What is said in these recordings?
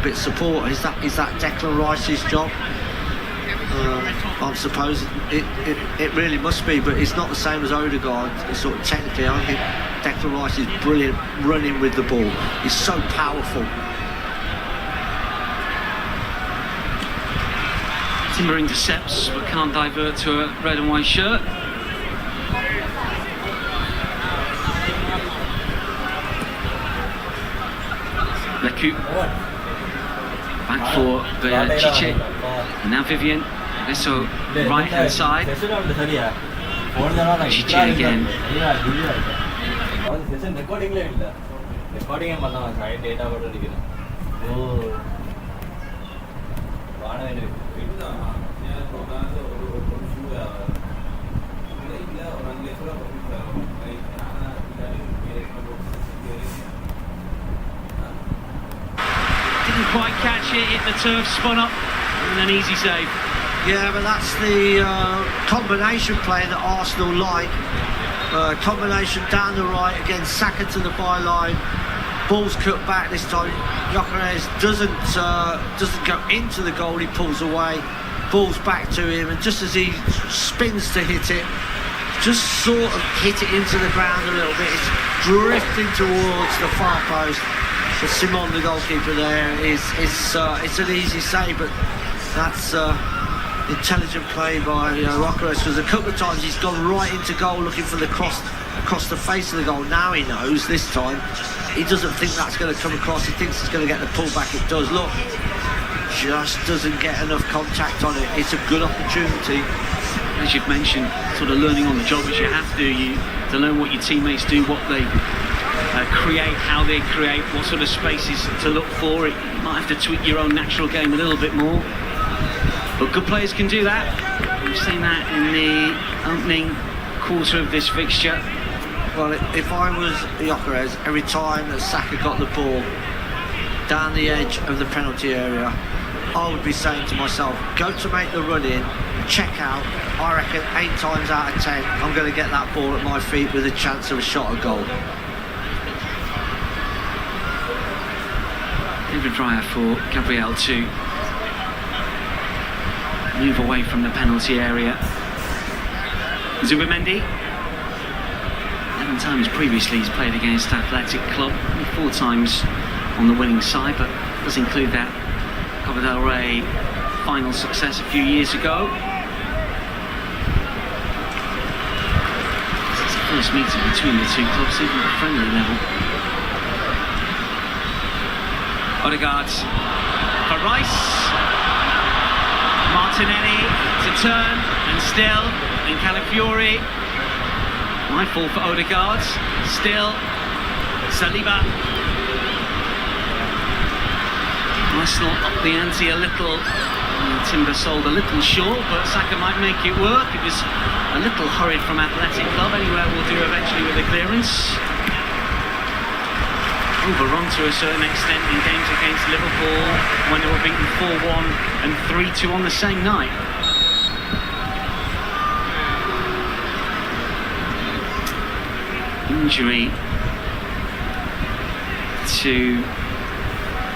bit of support. Is that Declan Rice's job? I suppose it really must be, but it's not the same as Odegaard. Sort of technically, I think Declan Rice is brilliant running with the ball. He's so powerful. Timber intercepts but can't divert to a red and white shirt. Leku back for Chiche, and now Vivian. So right hand side. Chiche again. Didn't quite catch it, hit the turf, spun up, and an easy save. Yeah, but that's the combination play that Arsenal like. Combination down the right, again Saka to the byline. Ball's cut back this time. Gyökeres doesn't go into the goal, he pulls away. Ball's back to him, and just as he spins to hit it, just sort of hit it into the ground a little bit. It's drifting towards the far post. So Simon, the goalkeeper there, it's an easy save, but that's intelligent play by Gyökeres, because a couple of times he's gone right into goal looking for the cross across the face of the goal. Now he knows this time. He doesn't think that's going to come across. He thinks it's going to get the pull back. It does. Look, just doesn't get enough contact on it. It's a good opportunity. As you've mentioned, sort of learning on the job as you have to learn what your teammates do, what they create, how they create, what sort of spaces to look for. You might have to tweak your own natural game a little bit more, but good players can do that. We've seen that in the opening quarter of this fixture. Well, if I was Gyökeres, every time that Saka got the ball down the edge of the penalty area, I would be saying to myself, go to make the run in, check out. I reckon 8 times out of 10 I'm going to get that ball at my feet with a chance of a shot at goal. David Raya for Gabriel to move away from the penalty area. Zubimendi, 11 times previously he's played against Athletic Club, 4 times on the winning side, but does include that Copa del Rey final success a few years ago. This is the first meeting between the two clubs, even at a friendly level. Odegaard for Rice. Martinelli to turn, and still, and Calafiori. My fault for Odegaard. Still, Saliba. Arsenal up the ante a little. Timber sold a little short, but Saka might make it work. It was a little hurried from Athletic Club. Anywhere will do eventually with the clearance. Overrun to a certain extent in games against Liverpool when they were beaten 4-1 and 3-2 on the same night. Injury to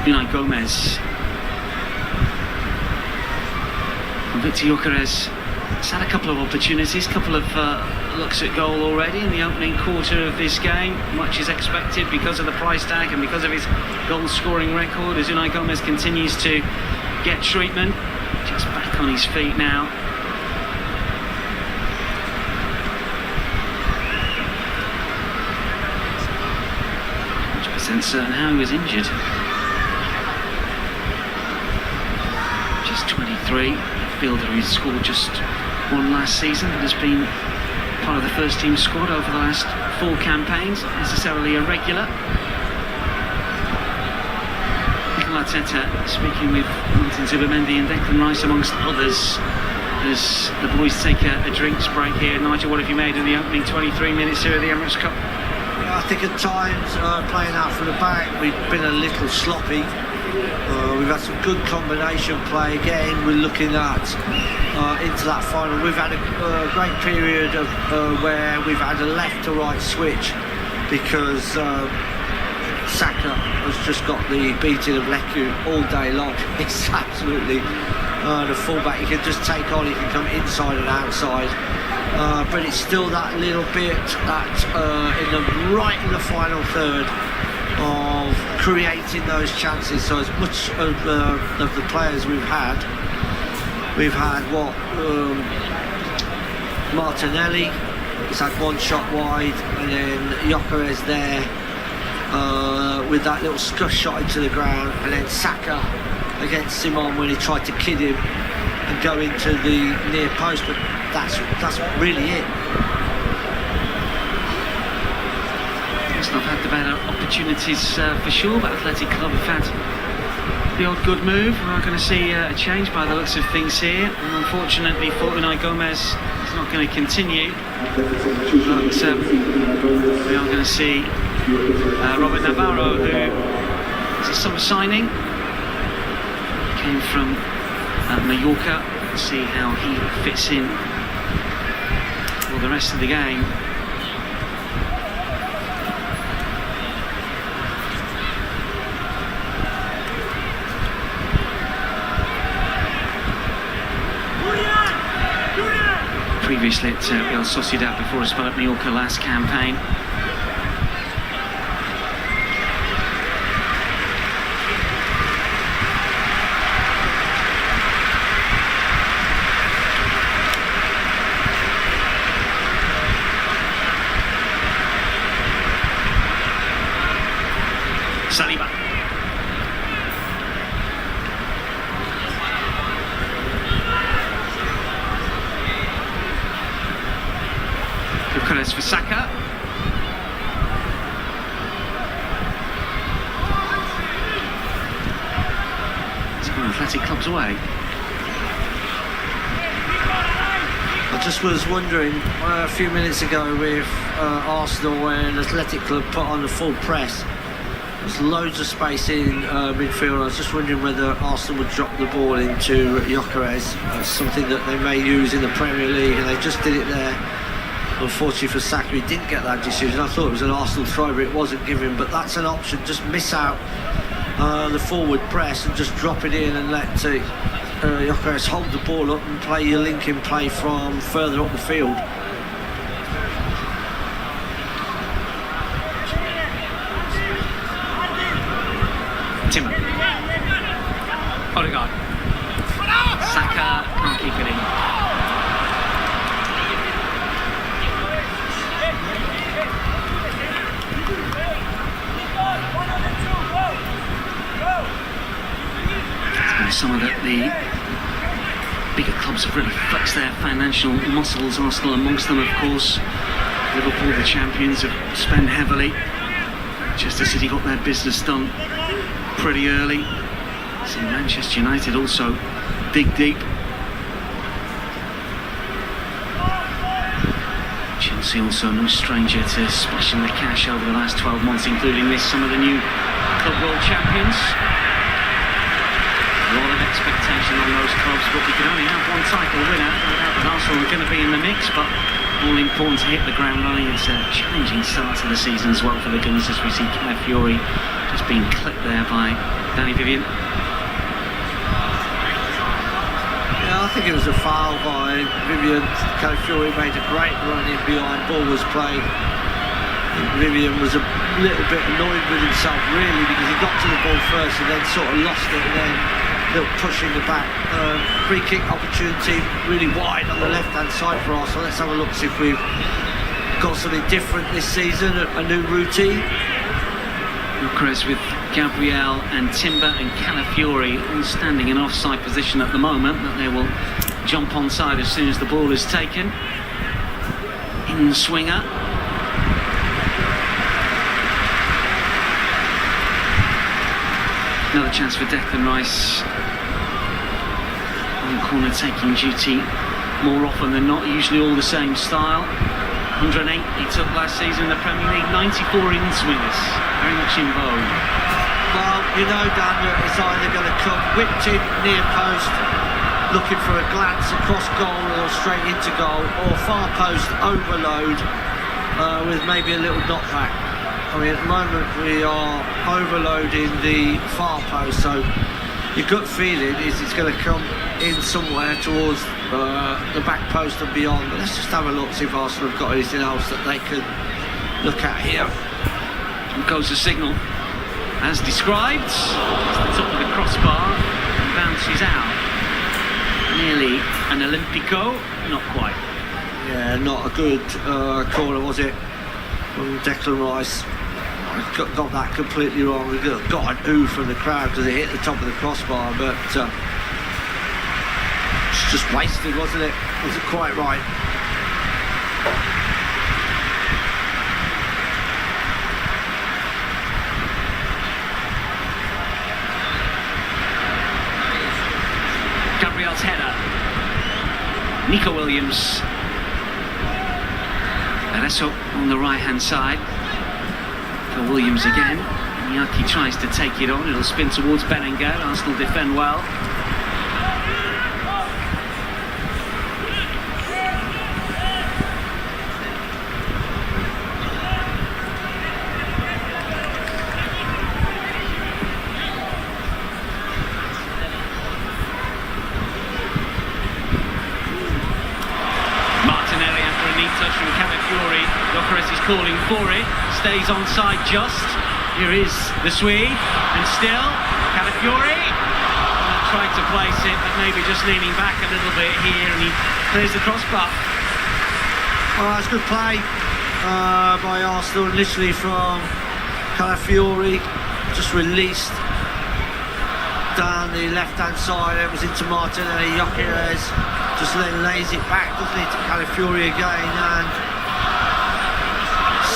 Unai Gomez. And Victor Gyökeres has had a couple of opportunities, a couple of looks at goal already in the opening quarter of this game. Much is expected because of the price tag and because of his goal scoring record, as Unai Gomez continues to get treatment. Just back on his feet now. 100% certain how he was injured. Just 23, fielder who's scored just 1 last season, but has been part of the first team squad over the last 4 campaigns, not necessarily a regular. Mikel Arteta speaking with Martin Zubimendi and Declan Rice amongst others as the boys take a drinks break here. Nigel, what have you made of the opening 23 minutes here of the Emirates Cup? I think at times playing out from the back we've been a little sloppy. We've had some good combination play. Again, we're looking at into that final. We've had a great period of where we've had a left to right switch because Saka has just got the beating of Leku all day long. It's absolutely the fullback. He can just take on, he can come inside and outside. But it's still that little bit that right in the final third of creating those chances. So as much of the players we've had what Martinelli, he's had one shot wide, and then Gyökeres there with that little scuff shot into the ground, and then Saka against Simon when he tried to kid him and go into the near post, but that's really it. I've had the better opportunities for sure, but Athletic Club have had the odd good move. We're going to see a change by the looks of things here, and unfortunately for Unai Gomez is not going to continue, but we are going to see Robert Navarro, who is a summer signing, came from Mallorca. Let's see how he fits in for the rest of the game. Previously at Real Sociedad before a spell at Mallorca last campaign. Saliba. Gyökeres for Saka. It's gone Athletic Club's away. I just was wondering a few minutes ago with Arsenal when Athletic Club put on the full press. There's loads of space in midfield. I was just wondering whether Arsenal would drop the ball into Gyökeres. Something that they may use in the Premier League, and they just did it there. Unfortunately for Saka, he didn't get that decision. I thought it was an Arsenal throw, but it wasn't given. But that's an option. Just miss out the forward press and just drop it in and let Gyökeres hold the ball up and play your linking play from further up the field. Timber. Odegaard. Saka can't keep it in. Some of the bigger clubs have really flexed their financial muscles, Arsenal amongst them, of course. Liverpool, the champions, have spent heavily. Manchester City got their business done pretty early. See Manchester United also dig deep. Chelsea also no stranger to splashing the cash over the last 12 months, including this, some of the new Club World Champions. A lot of expectation on those clubs, but we can only have one title winner. And Arsenal are going to be in the mix, but all important to hit the ground running. It's a challenging start to the season as well for the Gunners, as we see Calafiori just being clipped there by Danny Vivian. Yeah, I think it was a foul by Vivian. Calafiori made a great run in behind, ball was played. I think Vivian was a little bit annoyed with himself really, because he got to the ball first and then sort of lost it, and then little push in the back. Free kick opportunity really wide on the left hand side for us, so let's have a look, see if we've got something different this season, a new routine. Gyökeres with Gabriel and Timber and Calafiori all standing in offside position at the moment, but they will jump onside as soon as the ball is taken. In swinger. Another chance for Declan Rice. On corner taking duty more often than not, usually all the same style. 108 he took last season in the Premier League, 94 in swingers, very much in vogue. Well, you know, Dan, it's either going to come whipped in near post, looking for a glance across goal or straight into goal, or far post overload with maybe a little knockback. I mean, at the moment we are overloading the far post, so your gut feeling is it's going to come in somewhere towards the back post and beyond. But let's just have a look, see if Arsenal have got anything else that they can look at here. And goes the signal, as described. It's the top of the crossbar and bounces out. Nearly an Olympico, not quite. Yeah, not a good corner, was it, from Declan Rice. Got that completely wrong. We got an ooh from the crowd because it hit the top of the crossbar, but it's just wasted, wasn't it? Wasn't quite right. Gabriel's header. Nico Williams. Adesso on the right hand side. For Williams again. Miyake tries to take it on. It'll spin towards Bellingham. Arsenal defend well. Martinelli after a neat touch from Calafiori. Gyökeres is calling for it. Stays onside just. Here is the Swede, and still Calafiori tried to place it, but maybe just leaning back a little bit here, and he clears the crossbar. Oh, that's good play by Arsenal, initially from Calafiori, just released down the left-hand side. It was into Martinelli. Gyökeres just then lays it back, doesn't he, to Calafiori again, and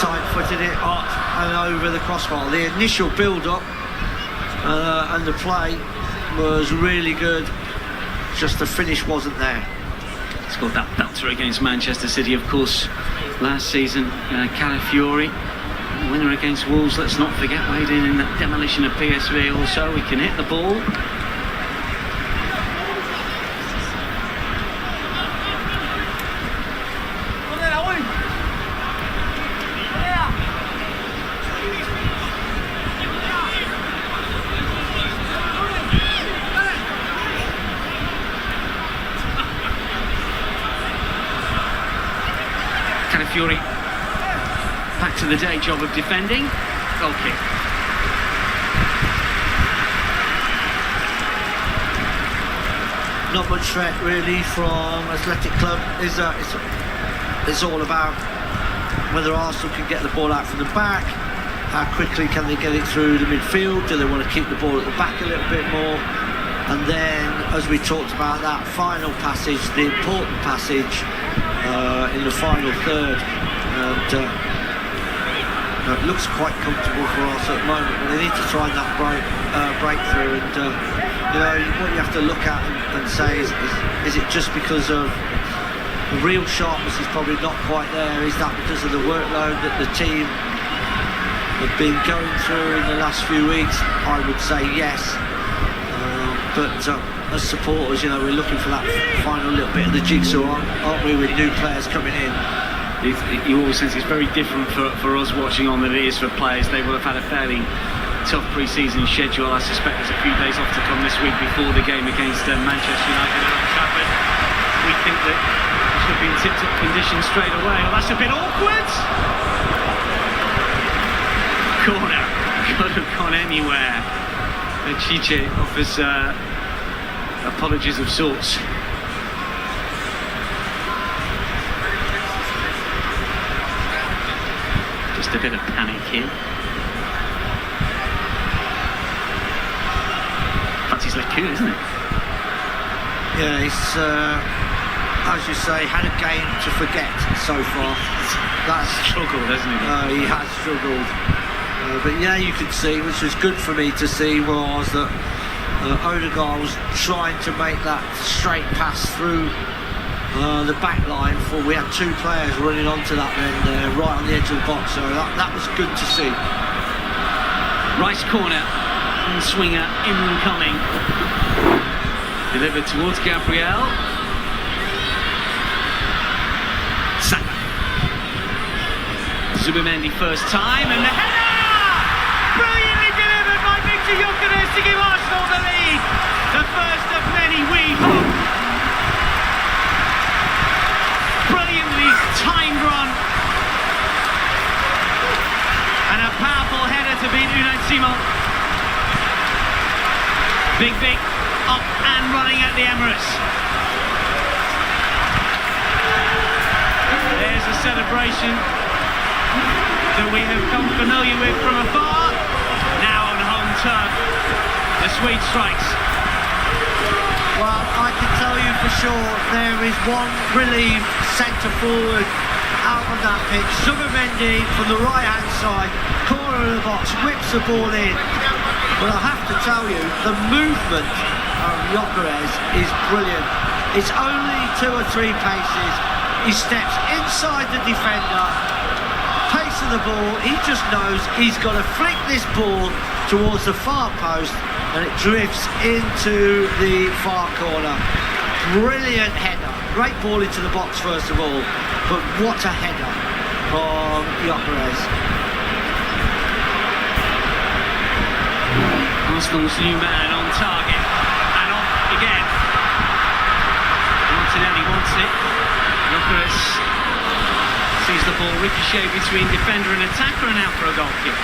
side-footed it up and over the crossbar. The initial build-up and the play was really good, just the finish wasn't there. Scored that belter against Manchester City, of course, last season. Calafiori, winner against Wolves, let's not forget, weighed in that demolition of PSV also. He can hit the ball. Calafiori back to the day job of defending. Goal kick. Not much threat really from Athletic Club. It's all about whether Arsenal can get the ball out from the back, how quickly can they get it through the midfield, do they want to keep the ball at the back a little bit more, and then, as we talked about, that final passage, the important passage in the final third, and it looks quite comfortable for us at the moment, but they need to try that breakthrough, and you know, what you have to look at and say is it just because of the real sharpness is probably not quite there? Is that because of the workload that the team have been going through in the last few weeks? I would say yes, but as supporters, you know, we're looking for that final little bit of the jigsaw, aren't we, with new players coming in? You always sense it's very different for us watching on than it is for players. They will have had a fairly tough pre-season schedule. I suspect there's a few days off to come this week before the game against Manchester United at Old Trafford. We think that we should be in tip-top condition straight away. Well, that's a bit awkward. Corner could have gone anywhere. Chiche offers apologies of sorts. Just a bit of panic here. That's his cool, isn't it? Yeah, he's, as you say, had a game to forget so far. That's struggled, hasn't he? He has struggled. But yeah, you could see, which was good for me to see, was that Odegaard was trying to make that straight pass through the back line. For we had two players running onto that then right on the edge of the box, so that was good to see. Rice corner, and swinger incoming. Delivered towards Gabriel. Saka. Zubimendi first time, and the header! Gyökeres to give Arsenal the lead. The first of many, we hope. Brilliantly timed run. And a powerful header to beat Unai Simon. Big up and running at the Emirates. There's a celebration that we have come familiar with from afar. Now on home turf, the Swede strikes. Well, I can tell you for sure there is one relieved centre forward out on that pitch. Zubimendi from the right hand side, corner of the box, whips the ball in. But I have to tell you, the movement of Gyökeres is brilliant. It's only 2 or 3 paces. He steps inside the defender, pace of the ball, he just knows he's got to flick this ball towards the far post and it drifts into the far corner. Brilliant header. Great ball into the box first of all, but what a header from Gyökeres. Arsenal's new man on target and on again. Martinelli wants it. Gyökeres sees the ball ricochet between defender and attacker and out for a goal kick.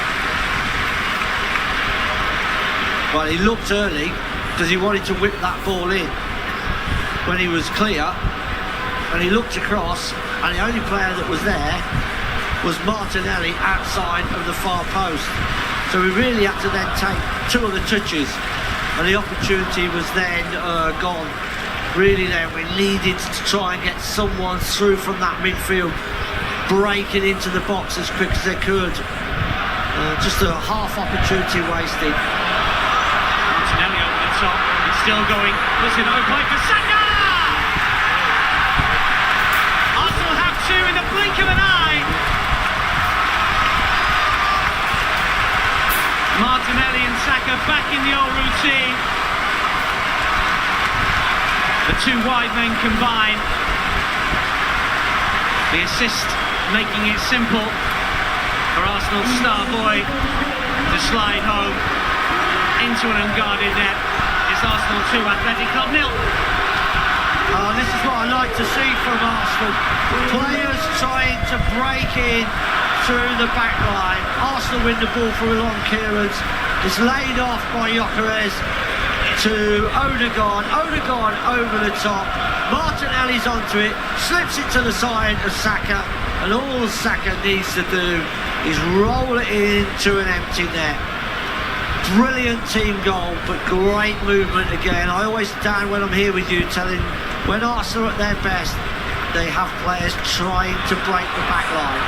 Well, he looked early because he wanted to whip that ball in when he was clear, and he looked across and the only player that was there was Martinelli outside of the far post. So we really had to then take 2 of the touches and the opportunity was then gone. Really then we needed to try and get someone through from that midfield, breaking into the box as quick as they could. Just a half opportunity wasted. Martinelli over the top, it's still going. Listen, over play for Saka! Arsenal have 2 in the blink of an eye. Martinelli and Saka back in the old routine. The 2 wide men combine. The assist making it simple for Arsenal's star boy to slide home into an unguarded net. It's Arsenal 2, Athletic Club 0. This is what I like to see from Arsenal. Players trying to break in through the back line. Arsenal win the ball for a long clearance. It's laid off by Gyökeres to Odegaard. Odegaard over the top. Martinelli's onto it, slips it to the side of Saka, and all Saka needs to do is roll it into an empty net. Brilliant team goal, but great movement again. I always stand when I'm here with you telling when Arsenal are at their best, they have players trying to break the back line.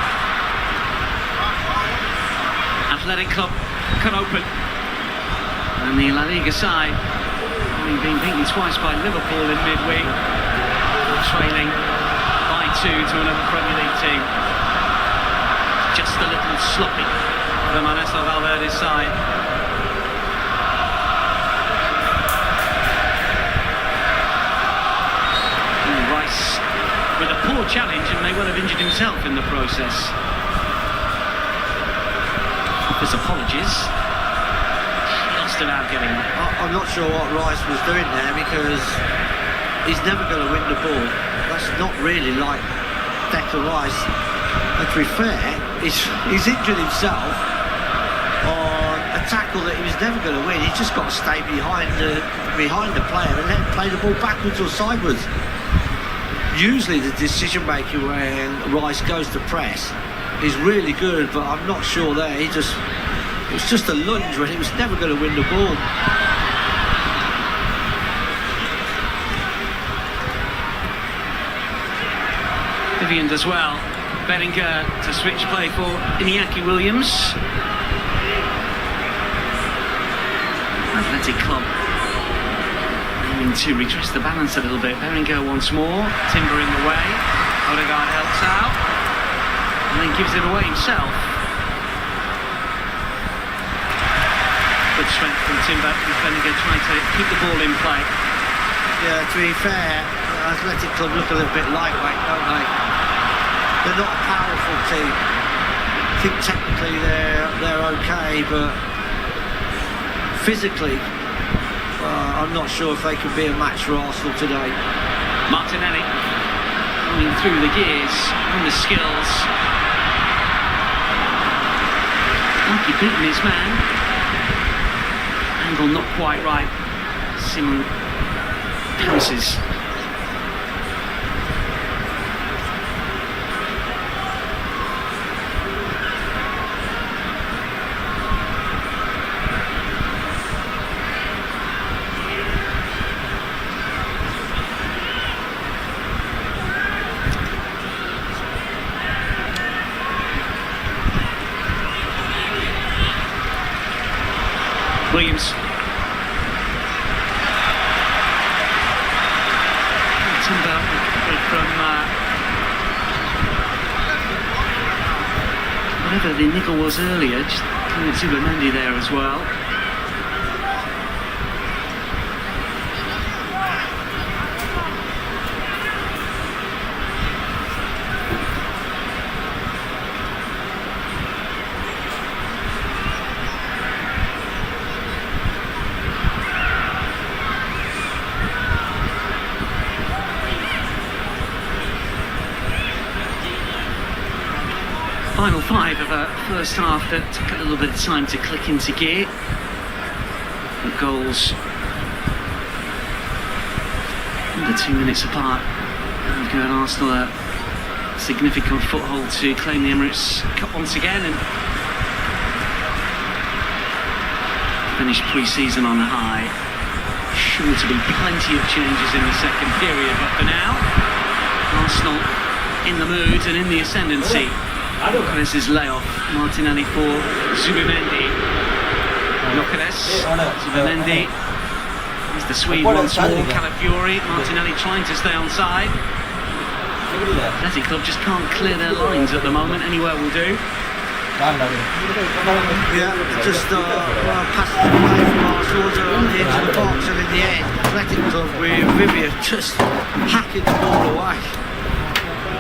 Athletic Club cut open. And the La Liga side, having been beaten twice by Liverpool in midweek, trailing by 2 to another Premier League team. Just a little sloppy for Ernesto Valverde's side. And Rice with a poor challenge and may well have injured himself in the process. Offers apologies. Just about getting it. I'm not sure what Rice was doing there because he's never going to win the ball. That's not really like Declan Rice. And to be fair, he's injured himself on a tackle that he was never going to win. He's just got to stay behind the player and then play the ball backwards or sideways. Usually the decision making when Rice goes to press is really good, but I'm not sure there. It was just a lunge when he was never going to win the ball. Vivian does well. Bellinger to switch play for Iñaki Williams. Athletic Club aiming to redress the balance a little bit. Bellinger once more. Timber in the way. Odegaard helps out and then gives it away himself. Good strength from Timber. Bellinger trying to keep the ball in play. Yeah, to be fair, Athletic Club look a little bit lightweight, don't they? They're not a powerful team. I think technically they're okay, but physically, I'm not sure if they can be a match for Arsenal today. Martinelli going through the gears and the skills. Lucky beating his man. Angle not quite right. Simon pounces. Williams. Timber from whatever the niggle was earlier, just coming to Zubimendi there as well. Final 5 of a first half that took a little bit of time to click into gear. The goals under 2 minutes apart. And give Arsenal a significant foothold to claim the Emirates Cup once again and finish pre-season on a high. Sure to be plenty of changes in the second period, but for now, Arsenal in the mood and in the ascendancy. Gyökeres' layoff, Martinelli for Zubimendi. Gyökeres, Zubimendi. Here's the Swede once more, Calafiori. Martinelli trying to stay on side. Athletic Club just can't clear their lines at the moment, anywhere will do. Yeah, just passes away from Arsenal on the edge of the box, and in the end, Athletic Club with Vivian just hacking the ball away.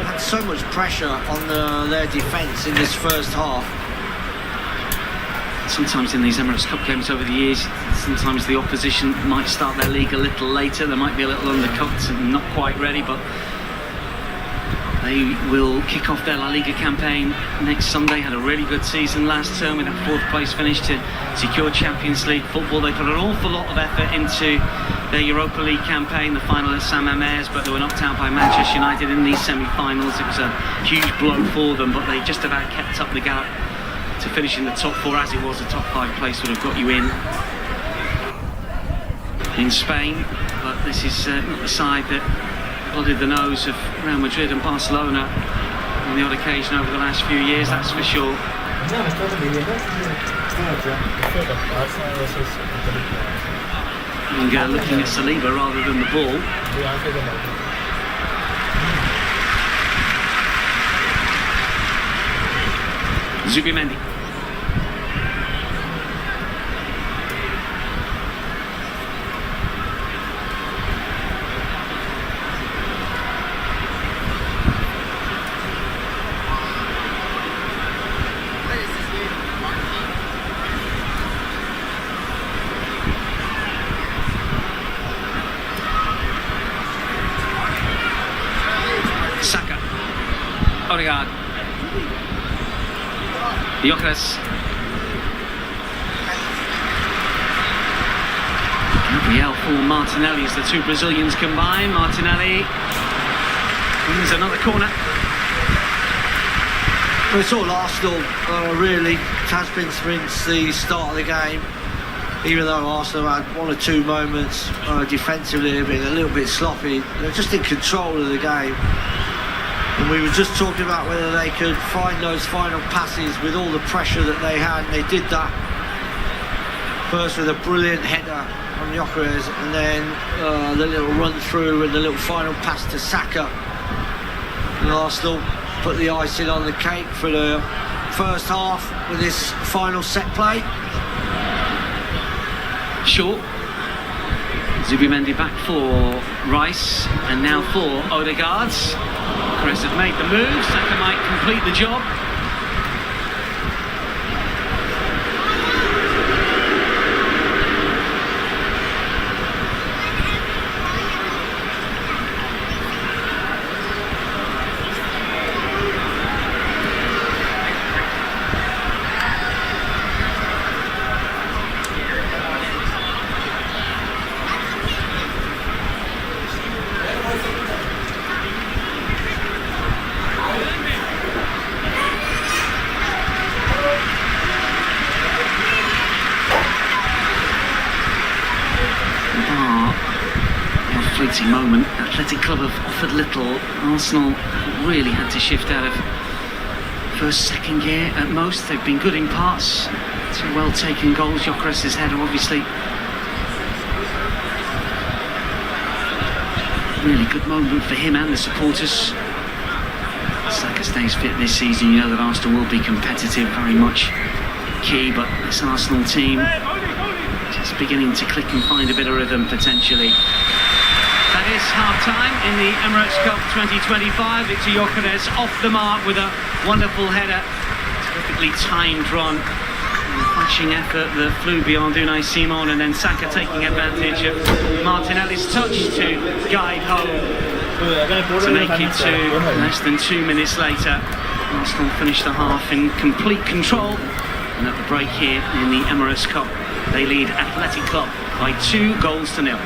Had so much pressure on their defence in this first half. Sometimes in these Emirates Cup games over the years, sometimes the opposition might start their league a little later. They might be a little undercooked and not quite ready, but they will kick off their La Liga campaign next Sunday. Had a really good season last term with a 4th place finish to secure Champions League football. They put an awful lot of effort into their Europa League campaign, the final at San Mamés, but they were knocked out by Manchester United in these semi-finals. It was a huge blow for them, but they just about kept up the gap to finish in the top 4. As it was, the top 5 place would have got you in Spain, but this is not the side that blooded the nose of Real Madrid and Barcelona on the odd occasion over the last few years, that's for sure. And looking at Saliba rather than the ball. Zubimendi. Odegaard. Gyökeres. Gabriel for Martinelli as the two Brazilians combine. Martinelli wins another corner. Well, it's all Arsenal, really. It has been since the start of the game. Even though Arsenal had 1 or 2 moments defensively, they've been a little bit sloppy. They're just in control of the game. And we were just talking about whether they could find those final passes with all the pressure that they had, and they did that. First with a brilliant header on Gyökeres, and then the little run through and the little final pass to Saka. And Arsenal put the icing on the cake for the first half with this final set play. Short. Zubimendi back for Rice, and now for Odegaard. Gyökeres have made the move, Saka might complete the job. fleeting moment. Athletic Club have offered little. Arsenal really had to shift out of first, second gear at most. They've been good in parts. 2 well-taken goals. Gyökeres' header, obviously. Really good moment for him and the supporters. Saka stays fit this season. You know that Arsenal will be competitive, very much key, but this Arsenal team just beginning to click and find a bit of rhythm potentially. That is half-time in the Emirates Cup 2025. Victor Gyökeres off the mark with a wonderful header. Perfectly timed run. A flashing effort that flew beyond Unai Simon, and then Saka taking advantage of Martinelli's touch to guide home to make it to less than 2 minutes later. Arsenal finished the half in complete control, and at the break here in the Emirates Cup they lead Athletic Club by 2 goals to 0.